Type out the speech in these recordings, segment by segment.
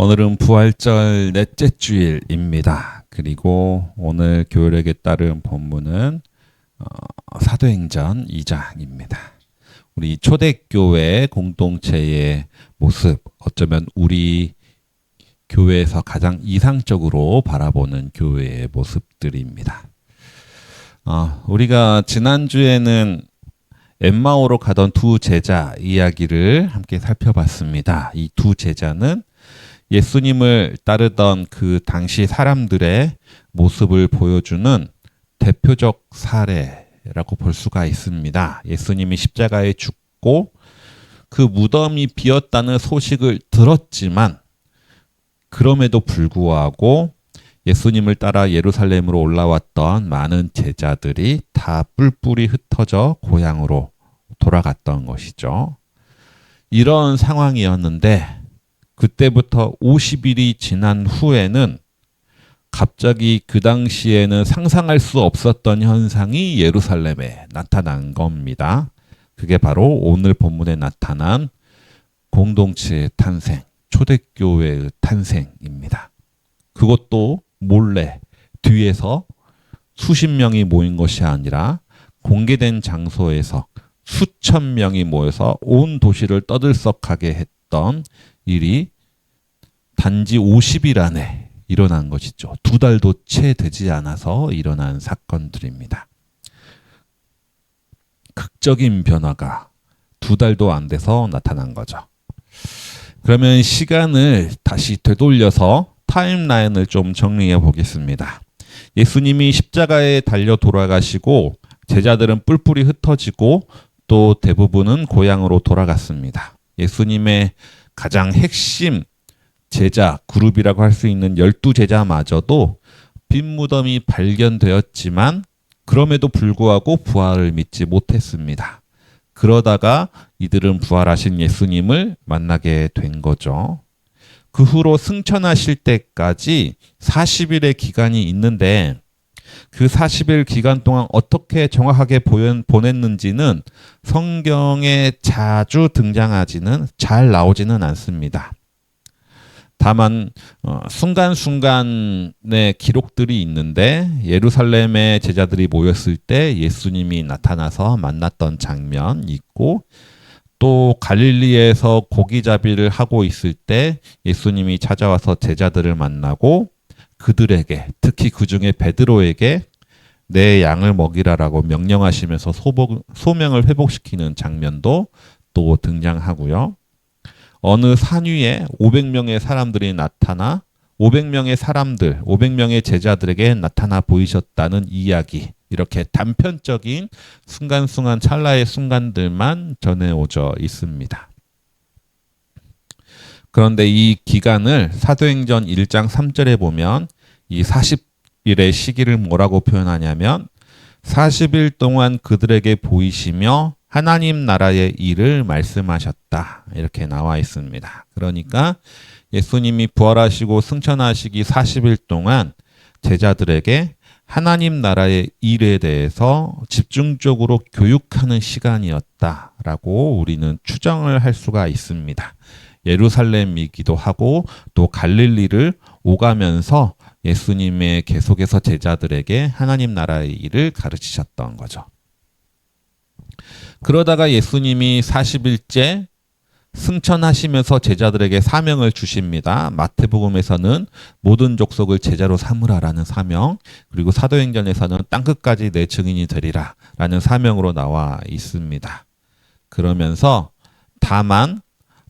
오늘은 부활절 넷째 주일입니다. 그리고 오늘 교율에게 따른 본문은 사도행전 2장입니다. 우리 초대교회 공동체의 모습, 어쩌면 우리 교회에서 가장 이상적으로 바라보는 교회의 모습들입니다. 우리가 지난주에는 엠마오로 가던 두 제자 이야기를 함께 살펴봤습니다. 이 두 제자는 예수님을 따르던 그 당시 사람들의 모습을 보여주는 대표적 사례라고 볼 수가 있습니다. 예수님이 십자가에 죽고 그 무덤이 비었다는 소식을 들었지만 그럼에도 불구하고 예수님을 따라 예루살렘으로 올라왔던 많은 제자들이 다 뿔뿔이 흩어져 고향으로 돌아갔던 것이죠. 이런 상황이었는데 그때부터 50일이 지난 후에는 갑자기 그 당시에는 상상할 수 없었던 현상이 예루살렘에 나타난 겁니다. 그게 바로 오늘 본문에 나타난 공동체의 탄생, 초대교회의 탄생입니다. 그것도 몰래 뒤에서 수십 명이 모인 것이 아니라 공개된 장소에서 수천 명이 모여서 온 도시를 떠들썩하게 했던 일이 단지 50일 안에 일어난 것이죠. 두 달도 채 되지 않아서 일어난 사건들입니다. 극적인 변화가 두 달도 안 돼서 나타난 거죠. 그러면 시간을 다시 되돌려서 타임라인을 좀 정리해 보겠습니다. 예수님이 십자가에 달려 돌아가시고 제자들은 뿔뿔이 흩어지고 또 대부분은 고향으로 돌아갔습니다. 예수님의 가장 핵심 제자 그룹이라고 할 수 있는 12제자마저도 빈 무덤이 발견되었지만 그럼에도 불구하고 부활을 믿지 못했습니다. 그러다가 이들은 부활하신 예수님을 만나게 된 거죠. 그 후로 승천하실 때까지 40일의 기간이 있는데 그 40일 기간 동안 어떻게 정확하게 보냈는지는 성경에 자주 등장하지는 잘 나오지는 않습니다. 다만 순간순간의 기록들이 있는데 예루살렘에 제자들이 모였을 때 예수님이 나타나서 만났던 장면 있고 또 갈릴리에서 고기잡이를 하고 있을 때 예수님이 찾아와서 제자들을 만나고 그들에게 특히 그중에 베드로에게 내 양을 먹이라라고 명령하시면서 소명을 회복시키는 장면도 또 등장하고요. 어느 산 위에 500명의 사람들이 나타나 500명의 제자들에게 나타나 보이셨다는 이야기, 이렇게 단편적인 순간순간 찰나의 순간들만 전해오져 있습니다. 그런데 이 기간을 사도행전 1장 3절에 보면 이 40일의 시기를 뭐라고 표현하냐면 40일 동안 그들에게 보이시며 하나님 나라의 일을 말씀하셨다, 이렇게 나와 있습니다. 그러니까 예수님이 부활하시고 승천하시기 40일 동안 제자들에게 하나님 나라의 일에 대해서 집중적으로 교육하는 시간이었다라고 우리는 추정을 할 수가 있습니다. 예루살렘이기도 하고 또 갈릴리를 오가면서 예수님의 계속해서 제자들에게 하나님 나라의 일을 가르치셨던 거죠. 그러다가 예수님이 40일째 승천하시면서 제자들에게 사명을 주십니다. 마태복음에서는 모든 족속을 제자로 삼으라라는 사명, 그리고 사도행전에서는 땅끝까지 내 증인이 되리라 라는 사명으로 나와 있습니다. 그러면서 다만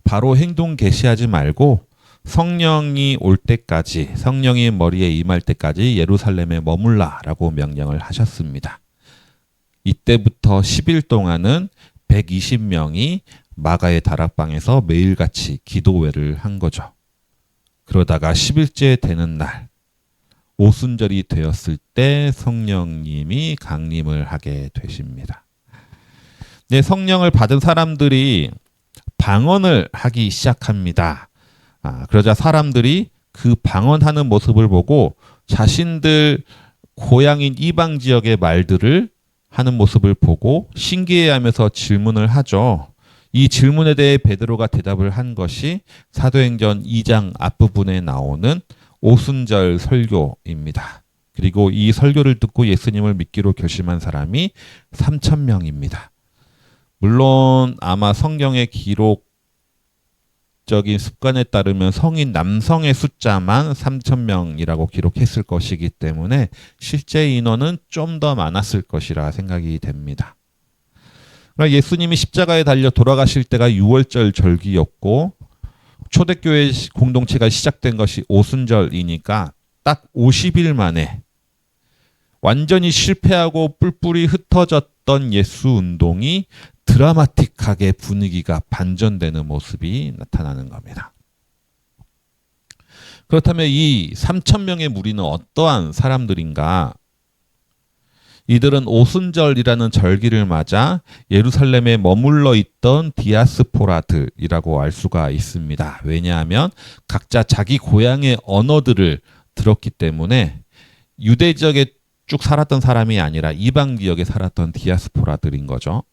바로 행동 개시하지 말고 성령이 올 때까지, 성령이 머리에 임할 때까지 예루살렘에 머물라라고 명령을 하셨습니다. 이때부터 10일 동안은 120명이 마가의 다락방에서 매일같이 기도회를 한 거죠. 그러다가 10일째 되는 날, 오순절이 되었을 때 성령님이 강림을 하게 되십니다. 네, 성령을 받은 사람들이 방언을 하기 시작합니다. 그러자 사람들이 그 방언하는 모습을 보고 자신들 고향인 이방 지역의 말들을 하는 모습을 보고 신기해하면서 질문을 하죠. 이 질문에 대해 베드로가 대답을 한 것이 사도행전 2장 앞부분에 나오는 오순절 설교입니다. 그리고 이 설교를 듣고 예수님을 믿기로 결심한 사람이 3,000명입니다. 물론 아마 성경의 기록적인 습관에 따르면 성인 남성의 숫자만 3,000명이라고 기록했을 것이기 때문에 실제 인원은 좀 더 많았을 것이라 생각이 됩니다. 그러나 예수님이 십자가에 달려 돌아가실 때가 유월절 절기였고 초대교회 공동체가 시작된 것이 오순절이니까 딱 50일 만에 완전히 실패하고 뿔뿔이 흩어졌던 예수 운동이 드라마틱하게 분위기가 반전되는 모습이 나타나는 겁니다. 그렇다면 이 3,000명의 무리는 어떠한 사람들인가? 이들은 오순절이라는 절기를 맞아 예루살렘에 머물러 있던 디아스포라들이라고 알 수가 있습니다. 왜냐하면 각자 자기 고향의 언어들을 들었기 때문에 유대 지역에 쭉 살았던 사람이 아니라 이방 지역에 살았던 디아스포라들인 거죠.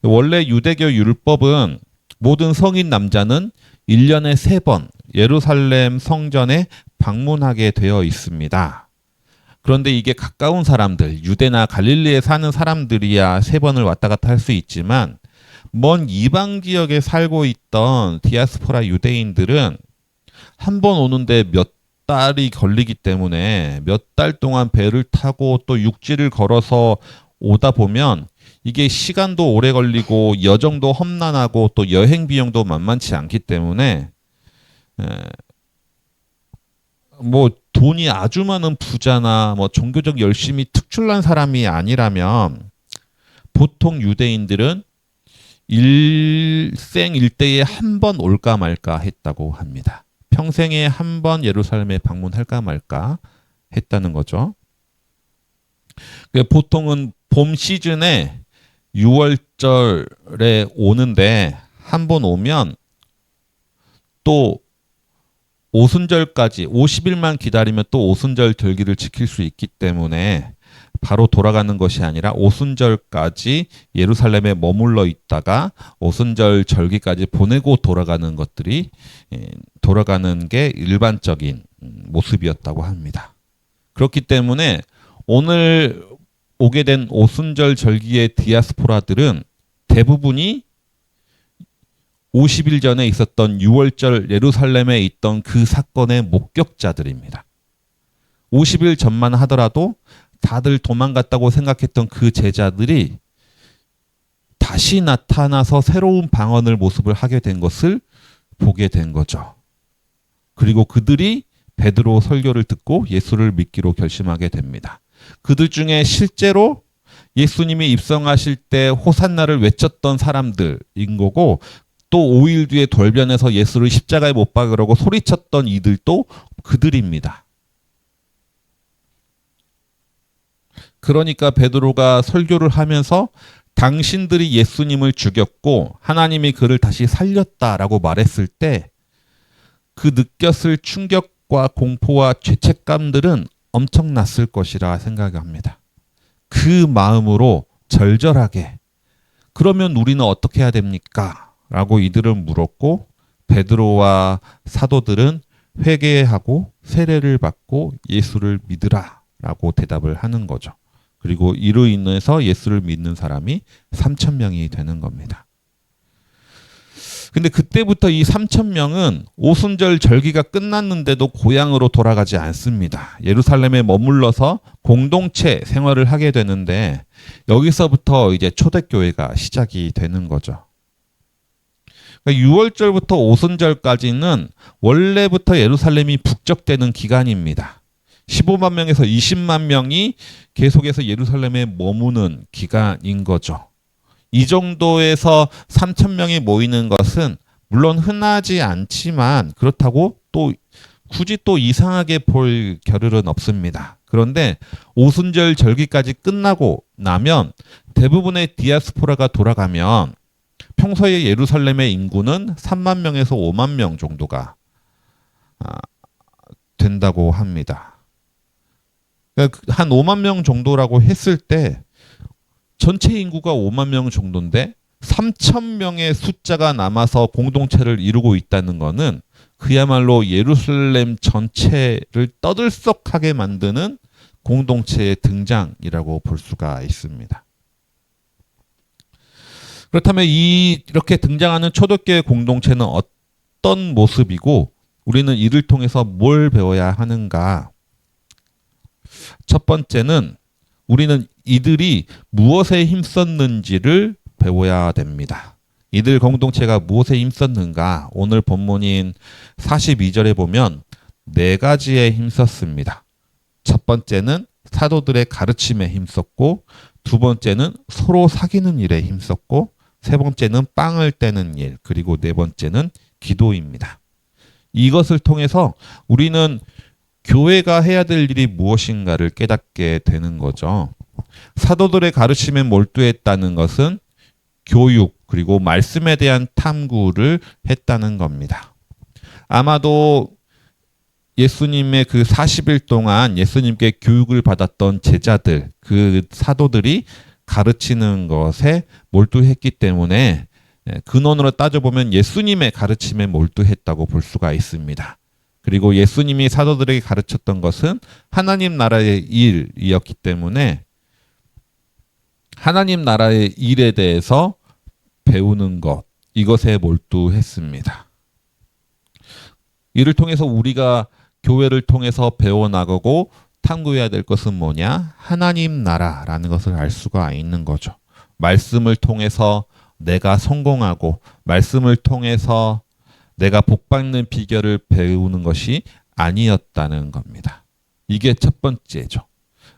원래 유대교 율법은 모든 성인 남자는 1년에 3번 예루살렘 성전에 방문하게 되어 있습니다. 그런데 이게 가까운 사람들, 유대나 갈릴리에 사는 사람들이야 3번을 왔다 갔다 할 수 있지만 먼 이방 지역에 살고 있던 디아스포라 유대인들은 한 번 오는데 몇 달이 걸리기 때문에 몇 달 동안 배를 타고 또 육지를 걸어서 오다 보면 이게 시간도 오래 걸리고 여정도 험난하고 또 여행 비용도 만만치 않기 때문에 뭐 돈이 아주 많은 부자나 뭐 종교적 열심이 특출난 사람이 아니라면 보통 유대인들은 일생일대에 한 번 올까 말까 했다고 합니다. 평생에 한 번 예루살렘에 방문할까 말까 했다는 거죠. 보통은 봄 시즌에 6월절에 오는데 한 번 오면 또 오순절까지 50일만 기다리면 또 오순절 절기를 지킬 수 있기 때문에 바로 돌아가는 것이 아니라 오순절까지 예루살렘에 머물러 있다가 오순절 절기까지 보내고 돌아가는 것들이 돌아가는 게 일반적인 모습이었다고 합니다. 그렇기 때문에 오늘 오게 된 오순절 절기의 디아스포라들은 대부분이 50일 전에 있었던 6월절 예루살렘에 있던 그 사건의 목격자들입니다. 50일 전만 하더라도 다들 도망갔다고 생각했던 그 제자들이 다시 나타나서 새로운 방언을 모습을 하게 된 것을 보게 된 거죠. 그리고 그들이 베드로 설교를 듣고 예수를 믿기로 결심하게 됩니다. 그들 중에 실제로 예수님이 입성하실 때 호산나를 외쳤던 사람들인 거고 또 5일 뒤에 돌변해서 예수를 십자가에 못 박으라고 소리쳤던 이들도 그들입니다. 그러니까 베드로가 설교를 하면서 당신들이 예수님을 죽였고 하나님이 그를 다시 살렸다라고 말했을 때 그 느꼈을 충격과 공포와 죄책감들은 엄청났을 것이라 생각합니다. 그 마음으로 절절하게 그러면 우리는 어떻게 해야 됩니까? 라고 이들은 물었고 베드로와 사도들은 회개하고 세례를 받고 예수를 믿으라 라고 대답을 하는 거죠. 그리고 이로 인해서 예수를 믿는 사람이 3,000명이 되는 겁니다. 근데 그때부터 이 3,000명은 오순절 절기가 끝났는데도 고향으로 돌아가지 않습니다. 예루살렘에 머물러서 공동체 생활을 하게 되는데 여기서부터 이제 초대교회가 시작이 되는 거죠. 6월절부터 오순절까지는 원래부터 예루살렘이 북적대는 기간입니다. 15만 명에서 20만 명이 계속해서 예루살렘에 머무는 기간인 거죠. 이 정도에서 3,000명이 모이는 것은 물론 흔하지 않지만 그렇다고 또 굳이 또 이상하게 볼 겨를은 없습니다. 그런데 오순절 절기까지 끝나고 나면 대부분의 디아스포라가 돌아가면 평소에 예루살렘의 인구는 3만 명에서 5만 명 정도가 된다고 합니다. 그러니까 한 5만 명 정도라고 했을 때 전체 인구가 5만 명 정도인데 3,000명의 숫자가 남아서 공동체를 이루고 있다는 것은 그야말로 예루살렘 전체를 떠들썩하게 만드는 공동체의 등장이라고 볼 수가 있습니다. 그렇다면 이렇게 등장하는 초대교회 공동체는 어떤 모습이고 우리는 이를 통해서 뭘 배워야 하는가? 첫 번째는 우리는 이들이 무엇에 힘썼는지를 배워야 됩니다. 이들 공동체가 무엇에 힘썼는가? 오늘 본문인 42절에 보면 네 가지에 힘썼습니다. 첫 번째는 사도들의 가르침에 힘썼고, 두 번째는 서로 사귀는 일에 힘썼고, 세 번째는 빵을 떼는 일, 그리고 네 번째는 기도입니다. 이것을 통해서 우리는 교회가 해야 될 일이 무엇인가를 깨닫게 되는 거죠. 사도들의 가르침에 몰두했다는 것은 교육 그리고 말씀에 대한 탐구를 했다는 겁니다. 아마도 예수님의 그 40일 동안 예수님께 교육을 받았던 제자들, 그 사도들이 가르치는 것에 몰두했기 때문에 근원으로 따져보면 예수님의 가르침에 몰두했다고 볼 수가 있습니다. 그리고 예수님이 사도들에게 가르쳤던 것은 하나님 나라의 일이었기 때문에 하나님 나라의 일에 대해서 배우는 것, 이것에 몰두했습니다. 이를 통해서 우리가 교회를 통해서 배워나가고 탐구해야 될 것은 뭐냐? 하나님 나라라는 것을 알 수가 있는 거죠. 말씀을 통해서 내가 성공하고 말씀을 통해서 내가 복받는 비결을 배우는 것이 아니었다는 겁니다. 이게 첫 번째죠.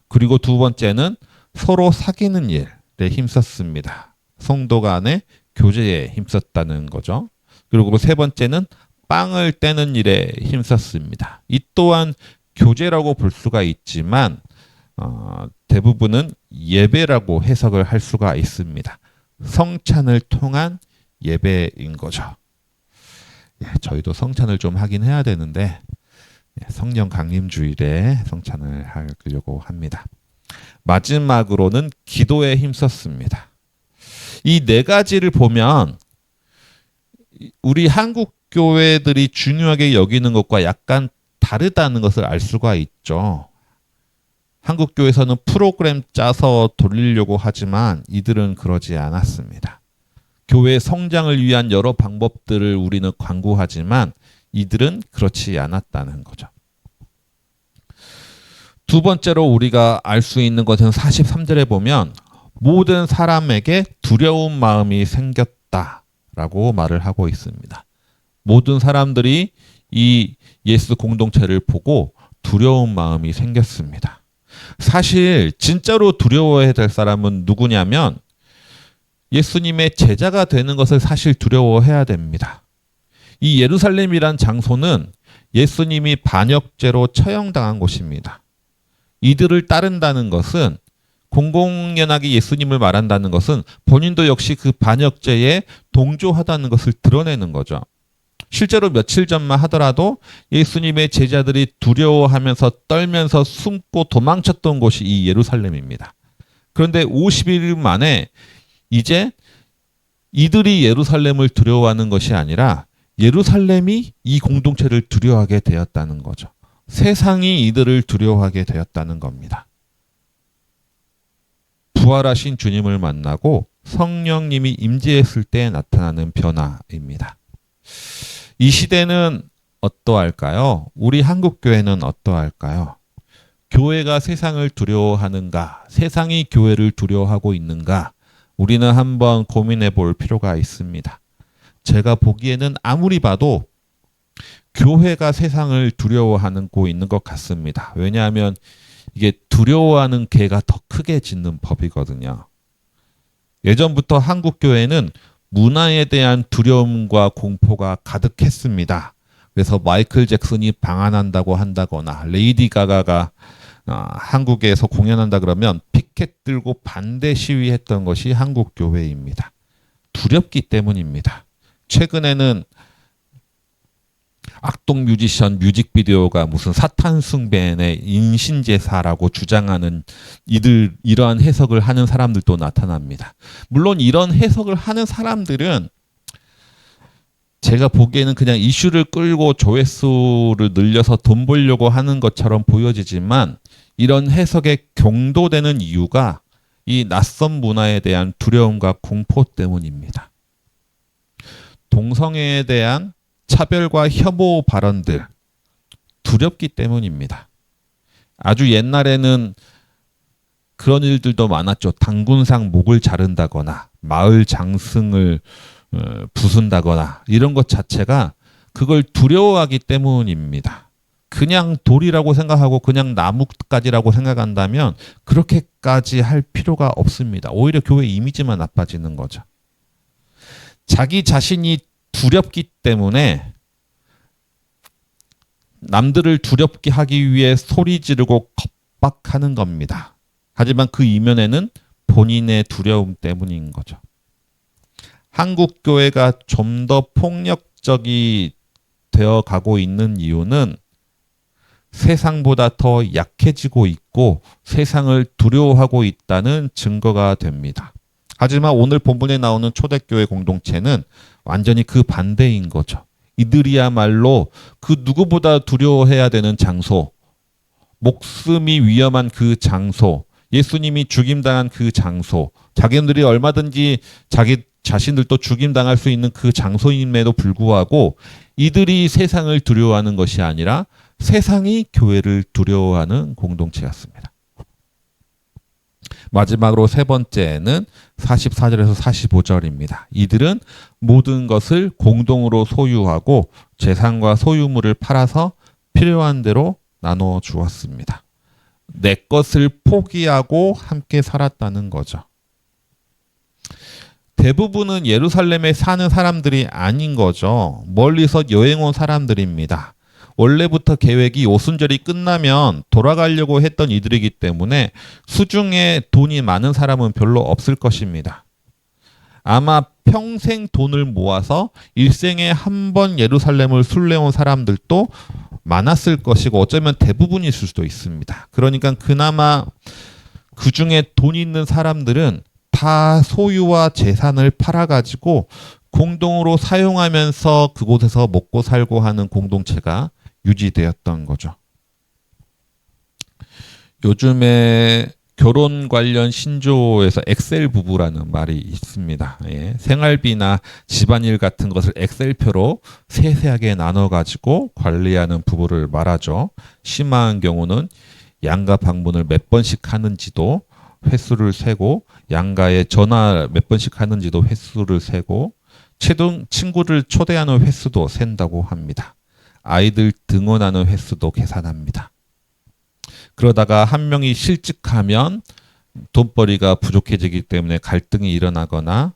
그리고 두 번째는 서로 사귀는 일에 힘썼습니다. 성도 간의 교제에 힘썼다는 거죠. 그리고 세 번째는 빵을 떼는 일에 힘썼습니다. 이 또한 교제라고 볼 수가 있지만 대부분은 예배라고 해석을 할 수가 있습니다. 성찬을 통한 예배인 거죠. 저희도 성찬을 좀 하긴 해야 되는데 성령 강림 주일에 성찬을 하려고 합니다. 마지막으로는 기도에 힘썼습니다. 이 네 가지를 보면 우리 한국 교회들이 중요하게 여기는 것과 약간 다르다는 것을 알 수가 있죠. 한국 교회에서는 프로그램 짜서 돌리려고 하지만 이들은 그러지 않았습니다. 교회 성장을 위한 여러 방법들을 우리는 광고하지만 이들은 그렇지 않았다는 거죠. 두 번째로 우리가 알 수 있는 것은 43절에 보면 모든 사람에게 두려운 마음이 생겼다라고 말을 하고 있습니다. 모든 사람들이 이 예수 공동체를 보고 두려운 마음이 생겼습니다. 사실 진짜로 두려워해야 될 사람은 누구냐면 예수님의 제자가 되는 것을 사실 두려워해야 됩니다. 이 예루살렘이란 장소는 예수님이 반역죄로 처형당한 곳입니다. 이들을 따른다는 것은 공공연하게 예수님을 말한다는 것은 본인도 역시 그 반역죄에 동조하다는 것을 드러내는 거죠. 실제로 며칠 전만 하더라도 예수님의 제자들이 두려워하면서 떨면서 숨고 도망쳤던 곳이 이 예루살렘입니다. 그런데 50일 만에 이제 이들이 예루살렘을 두려워하는 것이 아니라 예루살렘이 이 공동체를 두려워하게 되었다는 거죠. 세상이 이들을 두려워하게 되었다는 겁니다. 부활하신 주님을 만나고 성령님이 임재했을 때 나타나는 변화입니다. 이 시대는 어떠할까요? 우리 한국교회는 어떠할까요? 교회가 세상을 두려워하는가? 세상이 교회를 두려워하고 있는가? 우리는 한번 고민해 볼 필요가 있습니다. 제가 보기에는 아무리 봐도 교회가 세상을 두려워하고 있는 것 같습니다. 왜냐하면 이게 두려워하는 개가 더 크게 짖는 법이거든요. 예전부터 한국 교회는 문화에 대한 두려움과 공포가 가득했습니다. 그래서 마이클 잭슨이 방한한다고 한다거나 레이디 가가가 한국에서 공연한다 그러면 피켓 들고 반대 시위했던 것이 한국 교회입니다. 두렵기 때문입니다. 최근에는 악동 뮤지션 뮤직비디오가 무슨 사탄 숭배의 인신제사라고 주장하는 이러한 해석을 하는 사람들도 나타납니다. 물론 이런 해석을 하는 사람들은 제가 보기에는 그냥 이슈를 끌고 조회수를 늘려서 돈 벌려고 하는 것처럼 보여지지만 이런 해석에 경도되는 이유가 이 낯선 문화에 대한 두려움과 공포 때문입니다. 동성애에 대한 차별과 혐오 발언들 두렵기 때문입니다. 아주 옛날에는 그런 일들도 많았죠. 당군상 목을 자른다거나 마을 장승을 부순다거나 이런 것 자체가 그걸 두려워하기 때문입니다. 그냥 돌이라고 생각하고 그냥 나뭇가지라고 생각한다면 그렇게까지 할 필요가 없습니다. 오히려 교회 이미지만 나빠지는 거죠. 자기 자신이 두렵기 때문에 남들을 두렵게 하기 위해 소리 지르고 겁박하는 겁니다. 하지만 그 이면에는 본인의 두려움 때문인 거죠. 한국 교회가 좀 더 폭력적이 되어 가고 있는 이유는 세상보다 더 약해지고 있고 세상을 두려워하고 있다는 증거가 됩니다. 하지만 오늘 본문에 나오는 초대교회 공동체는 완전히 그 반대인 거죠. 이들이야말로 그 누구보다 두려워해야 되는 장소, 목숨이 위험한 그 장소, 예수님이 죽임당한 그 장소, 자기들이 얼마든지 자기 자신들도 죽임당할 수 있는 그 장소임에도 불구하고 이들이 세상을 두려워하는 것이 아니라 세상이 교회를 두려워하는 공동체였습니다. 마지막으로 세 번째는 44절에서 45절입니다. 이들은 모든 것을 공동으로 소유하고 재산과 소유물을 팔아서 필요한 대로 나눠 주었습니다. 내 것을 포기하고 함께 살았다는 거죠. 대부분은 예루살렘에 사는 사람들이 아닌 거죠. 멀리서 여행 온 사람들입니다. 원래부터 계획이 오순절이 끝나면 돌아가려고 했던 이들이기 때문에 수중에 돈이 많은 사람은 별로 없을 것입니다. 아마 평생 돈을 모아서 일생에 한 번 예루살렘을 순례온 사람들도 많았을 것이고 어쩌면 대부분일 수도 있습니다. 그러니까 그나마 그 중에 돈 있는 사람들은 다 소유와 재산을 팔아가지고 공동으로 사용하면서 그곳에서 먹고 살고 하는 공동체가 유지되었던 거죠. 요즘에 결혼 관련 신조에서 엑셀 부부라는 말이 있습니다. 예, 생활비나 집안일 같은 것을 엑셀표로 세세하게 나눠가지고 관리하는 부부를 말하죠. 심한 경우는 양가 방문을 몇 번씩 하는지도 횟수를 세고 양가에 전화 몇 번씩 하는지도 횟수를 세고 친구를 초대하는 횟수도 센다고 합니다. 아이들 등원하는 횟수도 계산합니다. 그러다가 한 명이 실직하면 돈벌이가 부족해지기 때문에 갈등이 일어나거나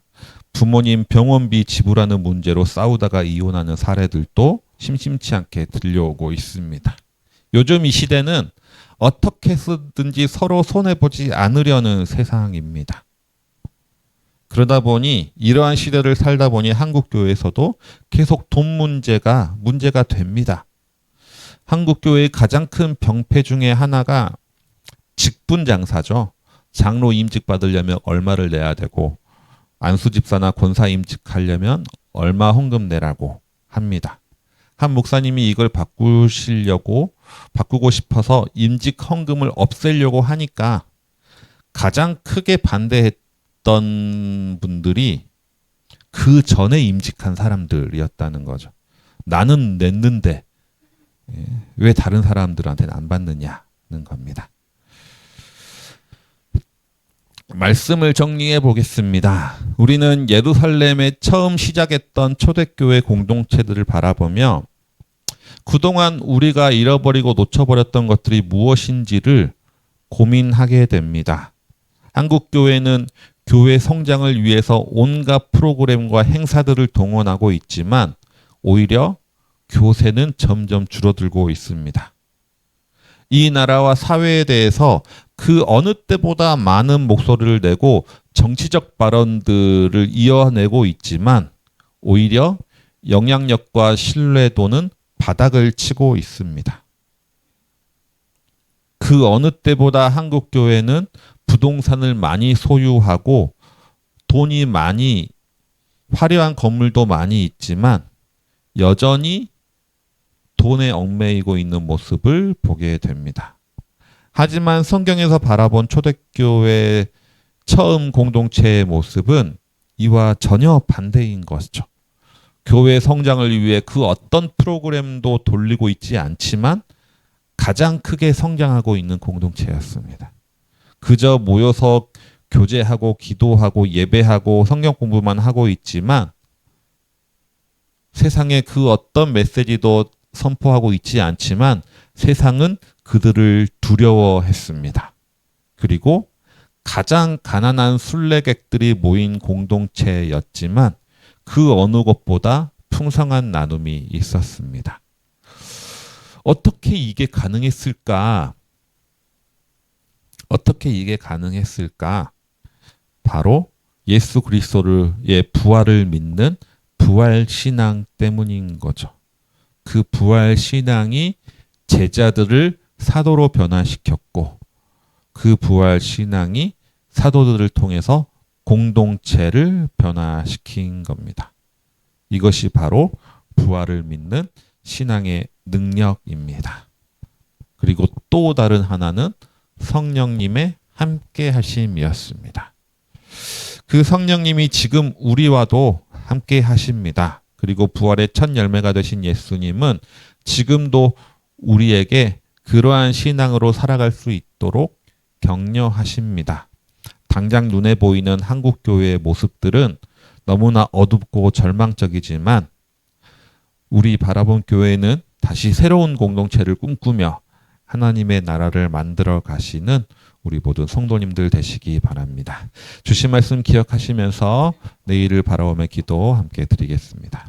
부모님 병원비 지불하는 문제로 싸우다가 이혼하는 사례들도 심심치 않게 들려오고 있습니다. 요즘 이 시대는 어떻게 쓰든지 서로 손해보지 않으려는 세상입니다. 그러다 보니 이러한 시대를 살다 보니 한국 교회에서도 계속 돈 문제가 됩니다. 한국 교회의 가장 큰 병폐 중에 하나가 직분 장사죠. 장로 임직 받으려면 얼마를 내야 되고 안수 집사나 권사 임직하려면 얼마 헌금 내라고 합니다. 한 목사님이 이걸 바꾸고 싶어서 임직 헌금을 없애려고 하니까 가장 크게 반대했던 분들이 그 전에 임직한 사람들이었다는 거죠. 나는 냈는데 왜 다른 사람들한테는 안 받느냐는 겁니다. 말씀을 정리해 보겠습니다. 우리는 예루살렘에 처음 시작했던 초대교회 공동체들을 바라보며 그동안 우리가 잃어버리고 놓쳐버렸던 것들이 무엇인지를 고민하게 됩니다. 한국 교회는 교회 성장을 위해서 온갖 프로그램과 행사들을 동원하고 있지만 오히려 교세는 점점 줄어들고 있습니다. 이 나라와 사회에 대해서 그 어느 때보다 많은 목소리를 내고 정치적 발언들을 이어내고 있지만 오히려 영향력과 신뢰도는 바닥을 치고 있습니다. 그 어느 때보다 한국 교회는 부동산을 많이 소유하고 돈이 많이 화려한 건물도 많이 있지만 여전히 돈에 얽매이고 있는 모습을 보게 됩니다. 하지만 성경에서 바라본 초대교회 처음 공동체의 모습은 이와 전혀 반대인 것이죠. 교회 성장을 위해 그 어떤 프로그램도 돌리고 있지 않지만 가장 크게 성장하고 있는 공동체였습니다. 그저 모여서 교제하고 기도하고 예배하고 성경 공부만 하고 있지만 세상에 그 어떤 메시지도 선포하고 있지 않지만 세상은 그들을 두려워했습니다. 그리고 가장 가난한 순례객들이 모인 공동체였지만 그 어느 것보다 풍성한 나눔이 있었습니다. 어떻게 이게 가능했을까? 어떻게 이게 가능했을까? 바로 예수 그리스도의 부활을 믿는 부활 신앙 때문인 거죠. 그 부활 신앙이 제자들을 사도로 변화시켰고 그 부활 신앙이 사도들을 통해서 공동체를 변화시킨 겁니다. 이것이 바로 부활을 믿는 신앙의 능력입니다. 그리고 또 다른 하나는 성령님의 함께 하심이었습니다. 그 성령님이 지금 우리와도 함께 하십니다. 그리고 부활의 첫 열매가 되신 예수님은 지금도 우리에게 그러한 신앙으로 살아갈 수 있도록 격려하십니다. 당장 눈에 보이는 한국 교회의 모습들은 너무나 어둡고 절망적이지만 우리 바라본 교회는 다시 새로운 공동체를 꿈꾸며 하나님의 나라를 만들어 가시는 우리 모든 성도님들 되시기 바랍니다. 주신 말씀 기억하시면서 내일을 바라보며 기도 함께 드리겠습니다.